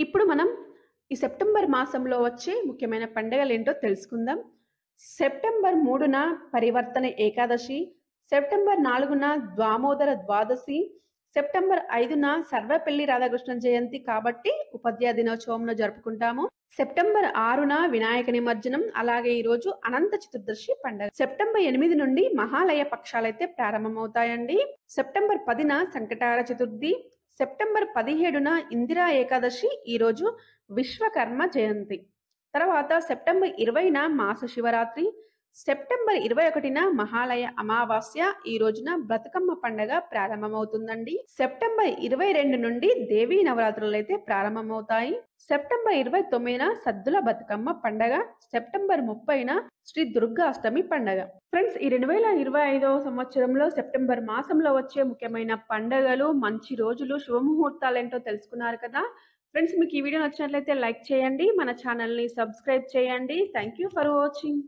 ఇప్పుడు మనం ఈ సెప్టెంబర్ మాసంలో వచ్చే ముఖ్యమైన పండుగలేంటో తెలుసుకుందాం. సెప్టెంబర్ 3న పరివర్తన ఏకాదశి, సెప్టెంబర్ 4న ద్వామోదర ద్వాదశి, సెప్టెంబర్ 5న సర్వపల్లి రాధాకృష్ణ జయంతి కాబట్టి ఉపాధ్యాయ దినోత్సవంలో జరుపుకుంటాము. సెప్టెంబర్ 6న వినాయక నిమజ్జనం, అలాగే ఈరోజు అనంత చతుర్దశి పండుగ. సెప్టెంబర్ 8 నుండి మహాలయ పక్షాలైతే ప్రారంభమవుతాయండి. సెప్టెంబర్ 10న సంకటార చతుర్థి, సెప్టెంబర్ 17న ఇందిరా ఏకాదశి, ఈరోజు విశ్వకర్మ జయంతి. తర్వాత సెప్టెంబర్ 20న మాస శివరాత్రి, సెప్టెంబర్ 21న మహాలయ అమావాస్య, ఈ రోజున బతుకమ్మ పండగ ప్రారంభమవుతుందండి. సెప్టెంబర్ 22 నుండి దేవీ నవరాత్రులు అయితే ప్రారంభమవుతాయి. సెప్టెంబర్ 29న సద్దుల బతుకమ్మ పండగ, సెప్టెంబర్ 30న శ్రీ దుర్గాష్టమి పండగ. ఫ్రెండ్స్, ఈ 2025వ సంవత్సరంలో సెప్టెంబర్ మాసంలో వచ్చే ముఖ్యమైన పండగలు, మంచి రోజులు, శుభముహూర్తాలు ఏంటో తెలుసుకున్నారు కదా. ఫ్రెండ్స్, మీకు ఈ వీడియో నచ్చినట్లయితే లైక్ చేయండి, మన ఛానల్ని సబ్స్క్రైబ్ చేయండి. Thank you for watching.